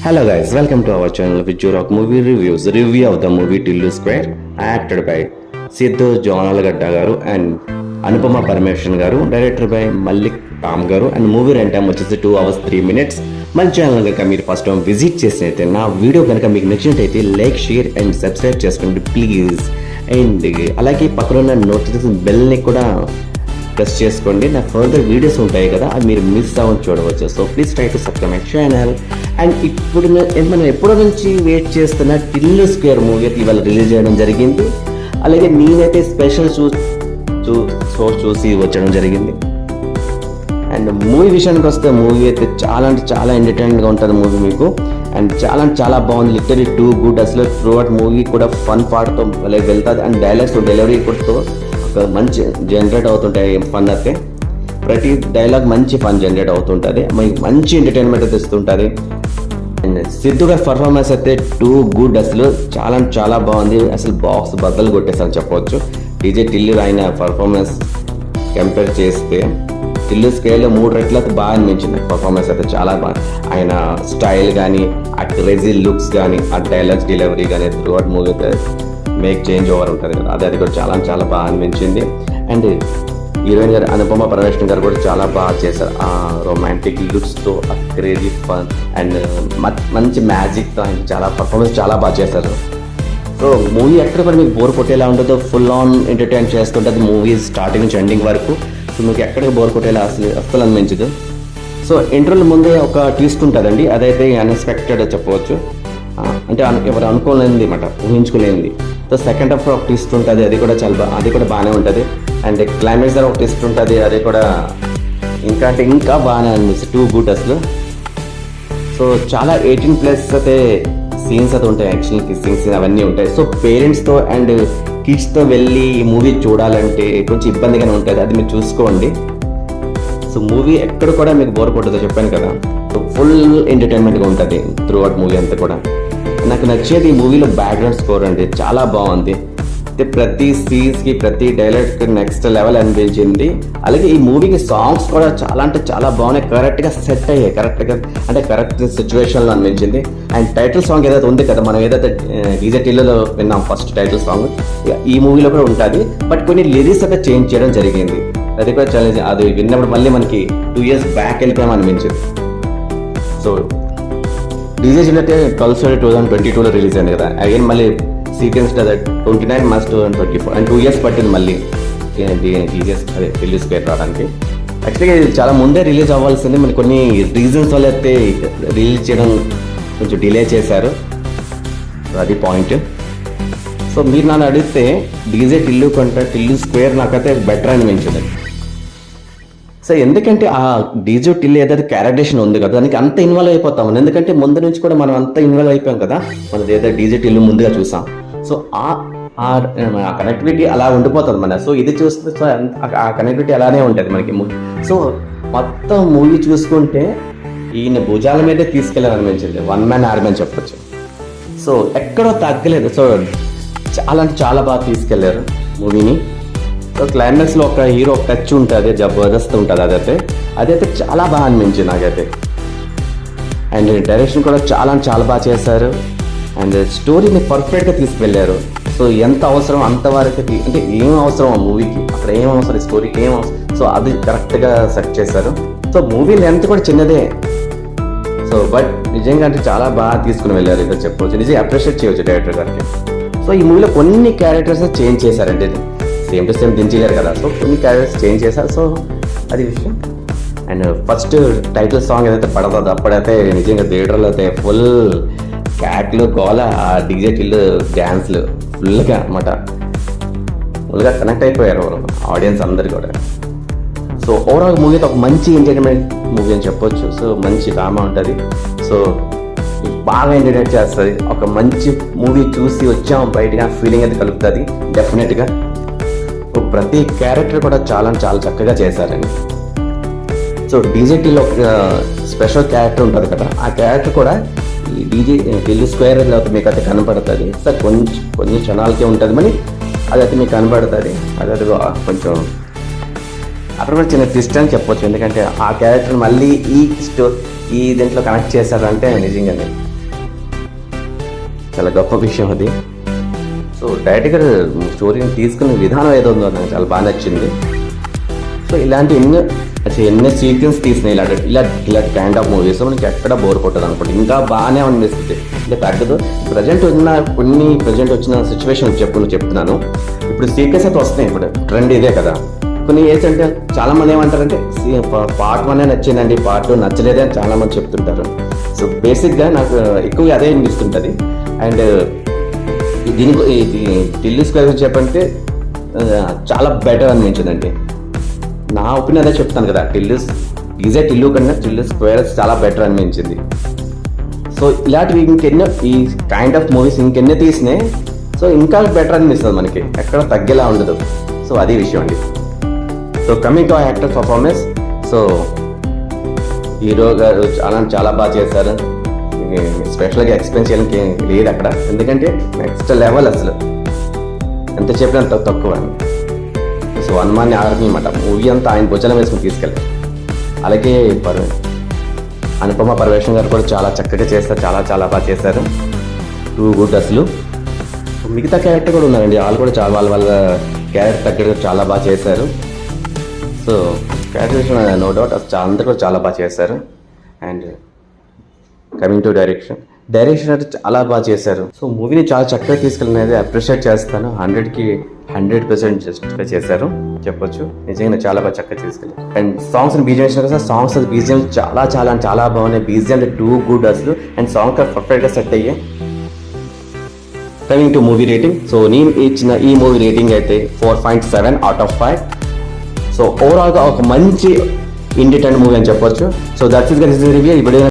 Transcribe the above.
Hello guys, welcome to our channel which you rock movie reviews. Review of the movie Tillu Square acted by Sidhu Jonalgadda garu and Anupama Parameswaran garu, directed by Malik Ram garu and movie runtime వచ్చేసి 2 hours 3 minutes. మన channel కనుక మీరు first time visit చేసినైతే నా video కనుక మీకు నచ్చినట్టయితే like share and subscribe చేసుకోండి please. And అలాగే పక్కన ఉన్న నోటిఫికేషన్ బెల్ని కూడా ప్రెస్ చేసుకోండి. నా ఫర్దర్ వీడియోస్ ఉంటాయి కదా అవి మీరు మిస్ అవ్వని చూడవచ్చు. So please try to subscribe my channel. And ఇప్పుడు మనం ఎప్పటి నుంచి వెయిట్ చేస్తున్న టిల్లు స్క్వేర్ మూవీ అయితే ఇవాళ రిలీజ్ చేయడం జరిగింది. అలాగే నేనైతే స్పెషల్ చూసి వచ్చడం జరిగింది. అండ్ మూవీ విషయానికి వస్తే మూవీ అయితే చాలా అంటే చాలా ఎంటర్టైన్మెంట్గా ఉంటుంది మూవీ మీకు. అండ్ చాలా అంటే చాలా బాగుంది, లిటరలీ టూ గుడ్. అసలు త్రూ అవుట్ మూవీ కూడా ఫన్ పార్ట్తో వెళ్తుంది. అండ్ డైలాగ్స్ డెలివరీ కూడా ఒక మంచి జనరేట్ అవుతుంటాయి. ఫన్ అయితే ప్రతి డైలాగ్ మంచి ఫన్ జనరేట్ అవుతుంటుంది, మంచి ఎంటర్టైన్మెంట్ అయితే ఇస్తుంటుంది. అండ్ సిద్ధు గారి పర్ఫార్మెన్స్ అయితే టూ గుడ్, అసలు చాలా అంటే చాలా బాగుంది. అసలు బాక్స్ బద్దలు కొట్టేసాను చెప్పవచ్చు. డీజే టిల్లు ఆయన పర్ఫార్మెన్స్ కంపేర్ చేస్తే టిల్లు స్కేల్లో 3 రెట్లు అయితే బాగా అనిపించింది. పర్ఫార్మెన్స్ అయితే చాలా బాగా, ఆయన స్టైల్ కానీ ఆ క్రేజీ లుక్స్ కానీ ఆ డైలాగ్స్ డెలివరీ కానీ త్రూ అవుట్ మూవీ అయితే మేక్ చేంజ్ ఓవర్ ఉంటుంది కదా, అది కూడా చాలా చాలా బాగా అనిపించింది. అండ్ హీరోయిన్ గారు అనుపమ పరమేశ్వరన్ గారు కూడా చాలా బాగా చేశారు. ఆ రొమాంటిక్ లుక్స్తో ఆ క్రేజీ ఫన్ అండ్ మంచి మ్యాజిక్తో ఆయన చాలా పర్ఫార్మెన్స్ చాలా బాగా చేశారు. సో మూవీ ఎక్కడ కూడా మీకు బోర్ కొట్టేలా ఉంటుందో ఫుల్ ఆన్ ఎంటర్టైన్ చేస్తుంటుంది మూవీ స్టార్టింగ్ నుంచి ఎండింగ్ వరకు. సో మీకు ఎక్కడికి బోర్ కొట్టేలా అస్సలు అనిపించదు. సో ఇంటర్వ్యూల ముందే ఒక ట్విస్ట్ ఉంటుందండి, అదైతే అన్ఎక్స్పెక్టెడ్ చెప్పవచ్చు. అంటే ఎవరు అనుకోలేనిది అన్నమాట, ఊహించుకోలేనిది. సో సెకండ్ హాఫ్ ఒక ట్విస్ట్ ఉంటుంది, అది కూడా చాలా అది కూడా బాగానే ఉంటుంది. అండ్ క్లైమాక్స్ దగ్గర ఒక ట్విస్ట్ ఉంటుంది, అది కూడా ఇంకా అంటే ఇంకా బాగానే అనిపిస్తుంది. టూ గుడ్ అసలు. సో చాలా 18+ అయితే సీన్స్ అయితే ఉంటాయి, యాక్షన్ సీన్స్ అవన్నీ ఉంటాయి. సో పేరెంట్స్తో అండ్ కిడ్స్తో వెళ్ళి ఈ మూవీ చూడాలంటే కొంచెం ఇబ్బందిగానే ఉంటుంది, అది మీరు చూసుకోండి. సో మూవీ ఎక్కడ కూడా మీకు బోర్ కొట్టదో చెప్పాను కదా. సో ఫుల్ ఎంటర్టైన్మెంట్గా ఉంటుంది త్రూ అవుట్ మూవీ అంతా కూడా. నాకు నచ్చేది ఈ మూవీలో బ్యాక్గ్రౌండ్ స్కోర్ అండి, చాలా బాగుంది. అయితే ప్రతి సీన్స్కి ప్రతి డైలాగ్కి నెక్స్ట్ లెవెల్ అనిపించింది. అలాగే ఈ మూవీకి సాంగ్స్ కూడా చాలా అంటే చాలా బాగున్నాయి, కరెక్ట్గా సెట్ అయ్యాయి, కరెక్ట్గా అంటే కరెక్ట్ సిచ్యువేషన్లో అనిపించింది. అండ్ టైటిల్ సాంగ్ ఏదైతే ఉంది కదా, మనం ఏదైతే డీజే టిల్లులో విన్నాం ఫస్ట్ టైటిల్ సాంగ్, ఈ మూవీలో కూడా ఉంటుంది. బట్ కొన్ని లిరిక్స్ అయితే చేంజ్ చేయడం జరిగింది, అది కూడా ఛాలెంజ్. అది విన్నప్పుడు మళ్ళీ మనకి 2 years బ్యాక్ వెళ్ళిపోయాం అనిపించింది. సో డీజే టిల్లు అయితే 12 2022లో రిలీజ్ అయింది కదా, అగైన్ మళ్ళీ సీక్వెన్స్ 29 March 2024 అండ్ 2 years పట్టింది మళ్ళీ డీజే అదే టిల్లు స్క్వేర్ రావడానికి. యాక్చువల్గా ఇది చాలా ముందే రిలీజ్ అవ్వాల్సింది, మరి కొన్ని రీజన్స్ వల్ల అయితే రిలీజ్ చేయడం కొంచెం డిలే చేశారు, అది పాయింట్. సో మీరు నన్ను అడిగితే డీజే టిల్లు కంటే టిల్లు స్క్వేర్ నాకైతే బెటర్ అనిపించింది. సో ఎందుకంటే ఆ డీజే టిల్లు ఏదైతే క్యారెక్టరేషన్ ఉంది కదా, దానికి అంత ఇన్వాల్వ్ అయిపోతాం. ఎందుకంటే ముందు నుంచి కూడా మనం అంత ఇన్వాల్వ్ అయిపోయాం కదా, మనం ఏదైతే డీజే టిల్లు ముందుగా చూసాం. సో ఆ కనెక్టివిటీ అలా ఉండిపోతుంది మన. సో ఇది చూస్తే సో ఆ కనెక్టివిటీ అలానే ఉంటుంది మనకి. సో మొత్తం మూవీ చూసుకుంటే ఈయన భుజాల మీదే తీసుకెళ్ళాలనిపించింది, వన్ మ్యాన్ ఆర్మీ అని చెప్పొచ్చు. సో ఎక్కడో తగ్గలేదు. సో చాలా అంటే చాలా బాగా తీసుకెళ్లారు మూవీని. సో క్లైమాక్స్లో ఒక హీరో ఒక టచ్ ఉంటుంది, జబర్దస్త్ ఉంటుంది, అదైతే చాలా బాగా అనిపించింది నాకైతే. అండ్ డైరెక్షన్ కూడా చాలా చాలా బాగా చేశారు. అండ్ స్టోరీని పర్ఫెక్ట్గా తీసుకెళ్ళారు. సో ఎంత అవసరం అంతవరకు, అంటే ఏం అవసరం ఆ మూవీకి, అక్కడ ఏం అవసరం, స్టోరీకి ఏం అవసరం, సో అది కరెక్ట్గా సెట్ చేశారు. సో మూవీ లెంత్ కూడా చిన్నదే. సో బట్ నిజంగా అంటే చాలా బాగా తీసుకుని వెళ్ళారు, ఇదో చెప్పవచ్చు, నిజంగా అప్రిషియేట్ చేయవచ్చు డైరెక్టర్ గారికి. సో ఈ మూవీలో కొన్ని క్యారెక్టర్స్ చేంజ్ చేశారంటే, సేమ్ టు సేమ్ దించేయారు కదా, సో కొన్ని క్యారెక్టర్స్ చేంజ్ చేశారు. సో అది విషయం. అండ్ ఫస్ట్ టైటిల్ సాంగ్ ఏదైతే పడుతుందో అప్పుడైతే నిజంగా థియేటర్లో అయితే ఫుల్ క్యాట్లు గోల, ఆ డీజే టిల్లు డ్యాన్స్లు ఫుల్గా అన్నమాట, ఫుల్గా కనెక్ట్ అయిపోయారు ఆడియన్స్ అందరు కూడా. సో ఓవరాల్ మూవీ అయితే ఒక మంచి ఎంటర్టైన్మెంట్ మూవీ అని చెప్పొచ్చు. సో మంచి డ్రామా ఉంటుంది, సో బాగా ఎంటర్టైన్ చేస్తుంది. ఒక మంచి మూవీ చూసి వచ్చాం బయటగా ఫీలింగ్ అయితే కలుగుతుంది డెఫినెట్గా. ప్రతి క్యారెక్టర్ కూడా చాలా చాలా చక్కగా చేశారండి. సో డీజే టిల్లు ఒక స్పెషల్ క్యారెక్టర్ ఉంటుంది కదా, ఆ క్యారెక్టర్ కూడా ఈ డీజే టిల్లు స్క్వేర్ మీకు అయితే కనపడుతుంది. సో కొన్ని క్షణాలకే ఉంటుంది మరి, అదైతే మీకు కనపడుతుంది. అదే కొంచెం అక్కడ కూడా చిన్న ట్విస్ట్ అని చెప్పొచ్చు, ఎందుకంటే ఆ క్యారెక్టర్ మళ్ళీ ఈ దీంట్లో కనెక్ట్ చేశారంటే నిజంగానే చాలా గొప్ప విషయం అది. సో డైరెక్ట్గా స్టోరీని తీసుకునే విధానం ఏదో ఉందో నాకు చాలా బాగా నచ్చింది. సో ఇలాంటి ఎన్నో సీక్వెన్స్ తీసిన ఇలా కైండ్ ఆఫ్ మూవీస్ మనకి ఎక్కడ బోర్ కొట్టదు అనుకోండి, ఇంకా బాగానే అనిపిస్తుంది. అంటే తగ్గదు. ప్రజెంట్ వచ్చిన సిచ్యువేషన్ చెప్తున్నాను. ఇప్పుడు సీక్వెన్స్ అయితే వస్తున్నాయి, ఇప్పుడు ట్రెండ్ ఇదే కదా. కొన్ని ఏంటంటే చాలా మంది ఏమంటారంటే పార్ట్ 1 నచ్చిందండి, పార్ట్ 2 నచ్చలేదే అని చాలా మంది చెప్తుంటారు. సో బేసిక్గా నాకు ఎక్కువగా అదే అనిపిస్తుంటుంది. అండ్ దీనికి టిల్లు స్క్వేర్ గురించి చెప్పంటే చాలా బెటర్ అనిపించిందండి. నా ఒపీనియన్ అదే చెప్తాను కదా, టిల్లు కన్నా టిల్లు స్క్వేర్ చాలా బెటర్ అనిపించింది. సో ఇలాంటివి ఇంకెన్నో ఈ కైండ్ ఆఫ్ మూవీస్ ఇంకెన్నో తీసినాయి. సో ఇంకా బెటర్ అనిపిస్తుంది మనకి, ఎక్కడ తగ్గేలా ఉండదు. సో అది విషయం అండి. So coming to actor performance, so hero గారు చాలా బాగా చేశారు. స్పెషల్గా ఎక్స్ప్లెయిన్ చేయడానికి లేదు అక్కడ, ఎందుకంటే నెక్స్ట్ లెవెల్ అసలు ఎంత చెప్పినా అంత తక్కువ. సో వన్ మ్యాన్ ఆర్మీ అన్నమాట, మూవీ అంతా ఆయన భుజనం వేసుకుని తీసుకెళ్ళారు. అలాగే అనుపమ పరమేశ్వరన్ గారు కూడా చాలా చక్కగా చేస్తారు, చాలా బాగా చేశారు. టూ గుడ్ అసలు. మిగతా క్యారెక్టర్ కూడా ఉన్నారండి, వాళ్ళు కూడా చాలా వాళ్ళ క్యారెక్టర్ తగ్గట్టుగా చాలా బాగా చేశారు. సో క్యారెక్టర్ నో డౌట్ అందరూ కూడా చాలా బాగా చేశారు. అండ్ కమింగ్ టు డైరెక్షన్ అయితే చాలా బాగా చేశారు. సో మూవీని చాలా చక్కగా తీసుకెళ్ళినది అప్రిషియేట్ చేస్తాను. 100కి 100% జస్టిఫై చేశారు చెప్పొచ్చు. నిజంగా చాలా బాగా చక్కగా తీసుకెళ్ళారు. అండ్ సాంగ్స్ బీజిఎం ఇచ్చిన కదా, సాంగ్స్ బీజిఎం చాలా బాగున్నాయి. బీజిఎం టూ గుడ్ అసలు. అండ్ సాంగ్ పర్ఫెక్ట్గా సెట్ అయ్యాయి. Coming to movie rating, so నేను ఇచ్చిన ఈ మూవీ రేటింగ్ అయితే 4.7 out of 5. సో ఓవరాల్గా ఒక మంచి ఇండిపెండెంట్ మూవీ అని చెప్పొచ్చు. So that's is review. ఇప్పుడు